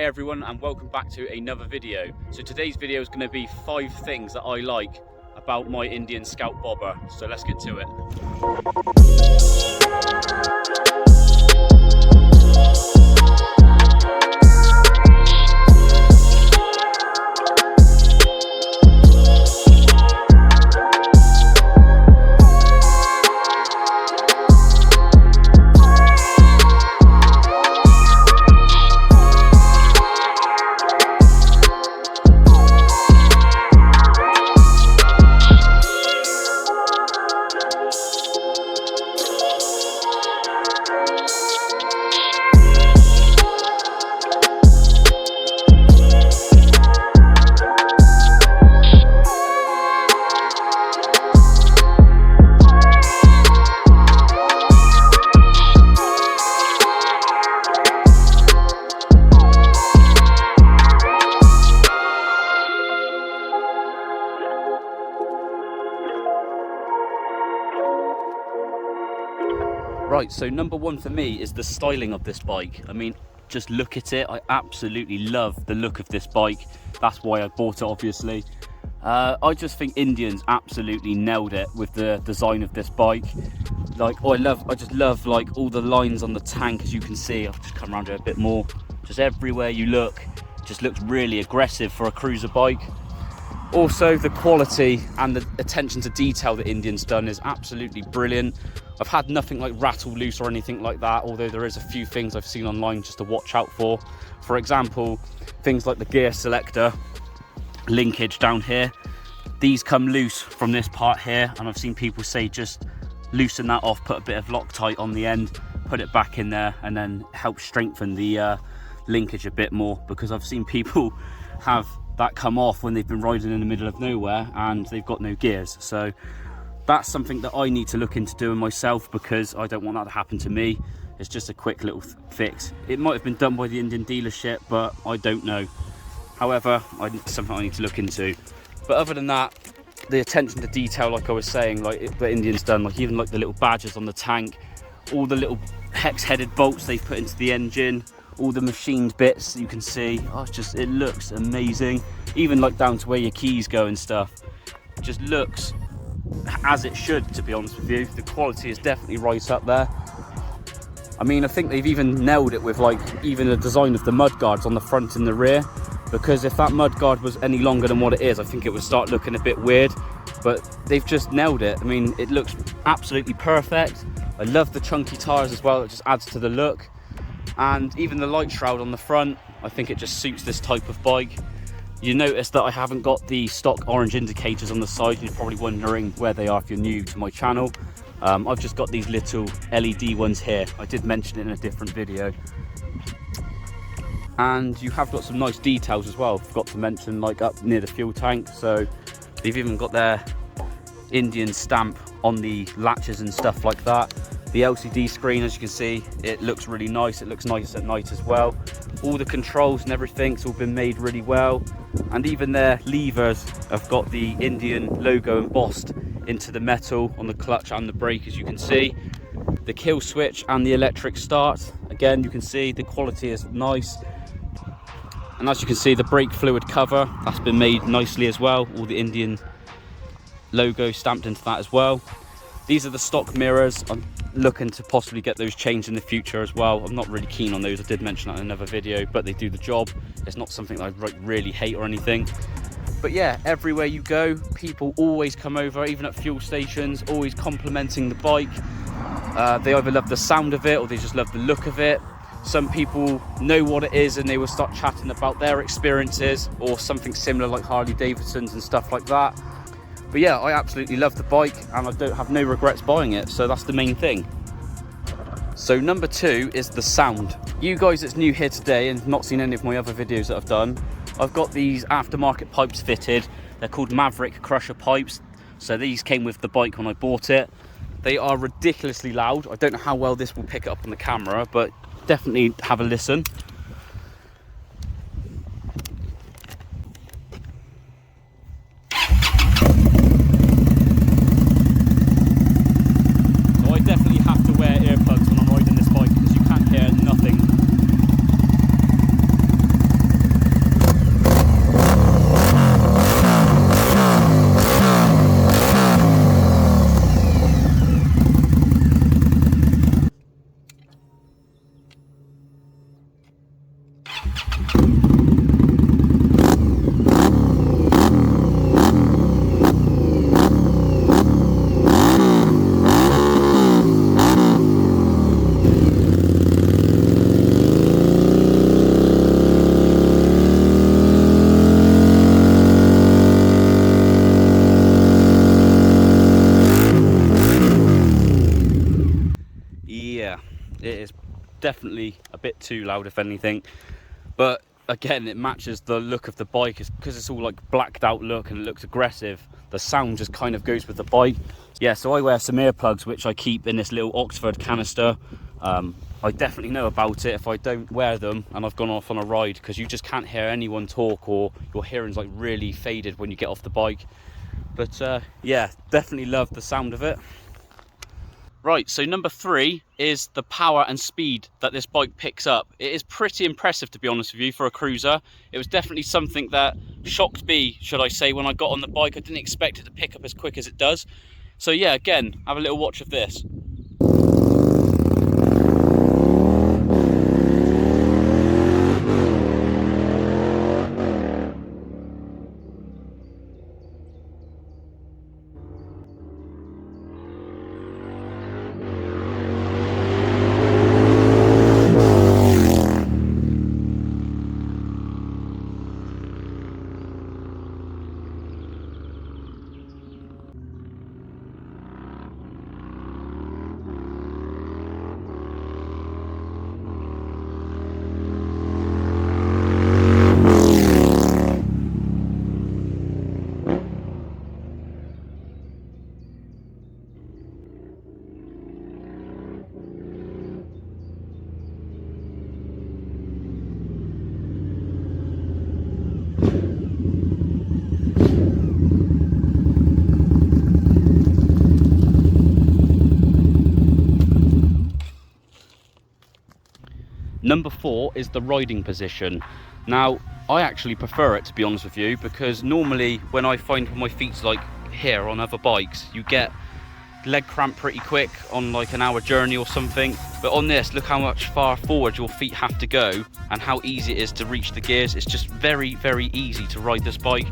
Hey everyone, and welcome back to another video. So today's video is going to be 5 things that I like about my Indian Scout bobber. So let's get to it. Right, so number 1 for me is the styling of this bike. I mean, just look at it. I absolutely love the look of this bike. That's why I bought it, obviously. I just think Indians absolutely nailed it with the design of this bike. Like, I just love like all the lines on the tank, as you can see. I'll just come around it a bit more. Just everywhere you look, just looks really aggressive for a cruiser bike. Also, the quality and the attention to detail that Indian's done is absolutely brilliant. I've had nothing like rattle loose or anything like that, although there is a few things I've seen online just to watch out for. For example, things like the gear selector linkage down here. These come loose from this part here, and I've seen people say just loosen that off, put a bit of Loctite on the end, put it back in there, and then help strengthen the linkage a bit more, because I've seen people have that come off when they've been riding in the middle of nowhere and they've got no gears. So that's something that I need to look into doing myself, because I don't want that to happen to me. It's just a quick little fix. It might have been done by the Indian dealership, but I don't know. However, it's something I need to look into. But other than that, the attention to detail, like I was saying, like the Indian's done, like even like the little badges on the tank, all the little hex-headed bolts they've put into the engine, all the machined bits you can see. Oh, it looks amazing. Even like down to where your keys go and stuff. It just looks as it should, to be honest with you. The quality is definitely right up there. I mean, I think they've even nailed it with like even the design of the mudguards on the front and the rear, because if that mudguard was any longer than what it is, I think it would start looking a bit weird. But they've just nailed it. I mean, it looks absolutely perfect. I love the chunky tires as well. It just adds to the look. And even the light shroud on the front, I think it just suits this type of bike. You notice that I haven't got the stock orange indicators on the side. You're probably wondering where they are if you're new to my channel. I've just got these little LED ones here. I did mention it in a different video. And you have got some nice details as well. Forgot to mention, like up near the fuel tank. So they've even got their Indian stamp on the latches and stuff like that. The LCD screen, as you can see, it looks really nice. It looks nice at night as well. All the controls and everything's all been made really well. And even their levers have got the Indian logo embossed into the metal on the clutch and the brake, as you can see. The kill switch and the electric start, again, you can see the quality is nice. And as you can see, the brake fluid cover, that's been made nicely as well. All the Indian logo stamped into that as well. These are the stock mirrors. I'm looking to possibly get those changed in the future as well. I'm not really keen on those. I did mention that in another video, but they do the job. It's not something that I really hate or anything. But yeah, everywhere you go, people always come over, even at fuel stations, always complimenting the bike. They either love the sound of it or they just love the look of it. Some people know what it is and they will start chatting about their experiences or something similar like Harley Davidsons and stuff like that. But yeah, I absolutely love the bike and I don't have no regrets buying it, so that's the main thing. So number 2 is the sound. You guys that's new here today and not seen any of my other videos that I've done, I've got these aftermarket pipes fitted. They're called Maverick Crusher pipes. So these came with the bike when I bought it. They are ridiculously loud. I don't know how well this will pick it up on the camera, but definitely have a listen. It is definitely a bit too loud, if anything. But again, it matches the look of the bike, because it's all like blacked out look and it looks aggressive. The sound just kind of goes with the bike. Yeah, so I wear some earplugs, which I keep in this little Oxford canister. I definitely know about it if I don't wear them and I've gone off on a ride, because you just can't hear anyone talk, or your hearing's like really faded when you get off the bike. But yeah, definitely love the sound of it. Right, so number 3 is the power and speed that this bike picks up. It is pretty impressive, to be honest with you, for a cruiser. It was definitely something that shocked me, should I say, when I got on the bike. I didn't expect it to pick up as quick as it does. So yeah, again, have a little watch of this. Number 4 is the riding position. Now, I actually prefer it, to be honest with you, because normally when I find my feet's like here on other bikes, you get leg cramp pretty quick on like an hour journey or something. But on this, look how much far forward your feet have to go and how easy it is to reach the gears. It's just very, very easy to ride this bike.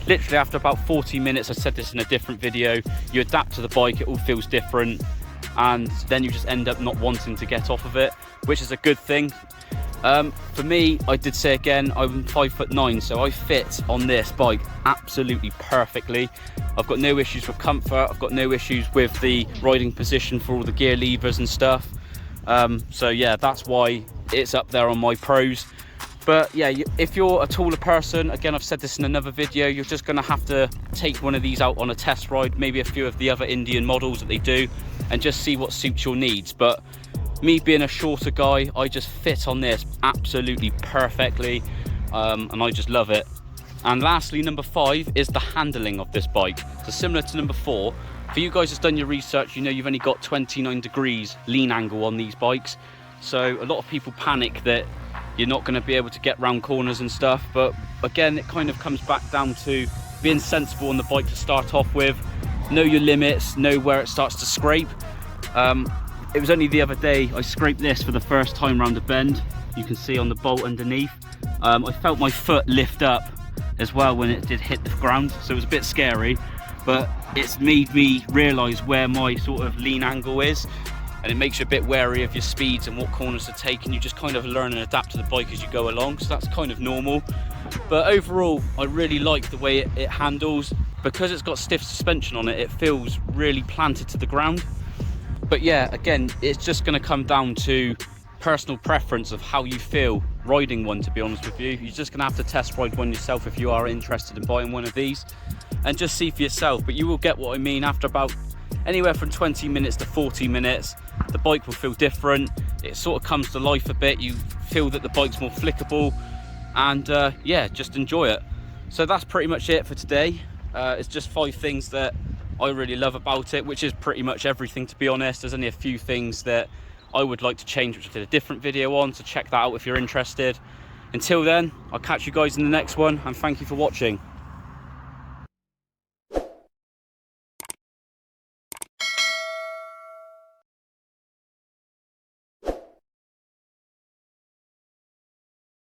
Literally after about 40 minutes, I said this in a different video, you adapt to the bike, it all feels different, and then you just end up not wanting to get off of it, which is a good thing. For me, I did say again, I'm 5'9", so I fit on this bike absolutely perfectly. I've got no issues with comfort, I've got no issues with the riding position for all the gear levers and stuff. So yeah, that's why it's up there on my pros. But yeah, if you're a taller person, again, I've said this in another video, you're just gonna have to take one of these out on a test ride, maybe a few of the other Indian models that they do, and just see what suits your needs. But me being a shorter guy, I just fit on this absolutely perfectly, and I just love it. And lastly, number 5 is the handling of this bike. So similar to number 4, for you guys who've done your research, you know you've only got 29 degrees lean angle on these bikes. So a lot of people panic that you're not going to be able to get round corners and stuff. But again, it kind of comes back down to being sensible on the bike to start off with. Know your limits, know where it starts to scrape. It was only the other day I scraped this for the first time round a bend. You can see on the bolt underneath. I felt my foot lift up as well when it did hit the ground, so it was a bit scary, but it's made me realise where my sort of lean angle is, and it makes you a bit wary of your speeds and what corners to take, and you just kind of learn and adapt to the bike as you go along, so that's kind of normal. But overall, I really like the way it handles. Because it's got stiff suspension on it, it feels really planted to the ground. But yeah, again, it's just going to come down to personal preference of how you feel riding one, to be honest with you. You're just going to have to test ride one yourself if you are interested in buying one of these, and just see for yourself. But you will get what I mean. After about anywhere from 20 minutes to 40 minutes, the bike will feel different. It sort of comes to life a bit. You feel that the bike's more flickable, and yeah, just enjoy it. So that's pretty much it for today. It's just 5 things that I really love about it, which is pretty much everything, to be honest. There's only a few things that I would like to change, which I did a different video on, so check that out if you're interested. Until then, I'll catch you guys in the next one, and thank you for watching.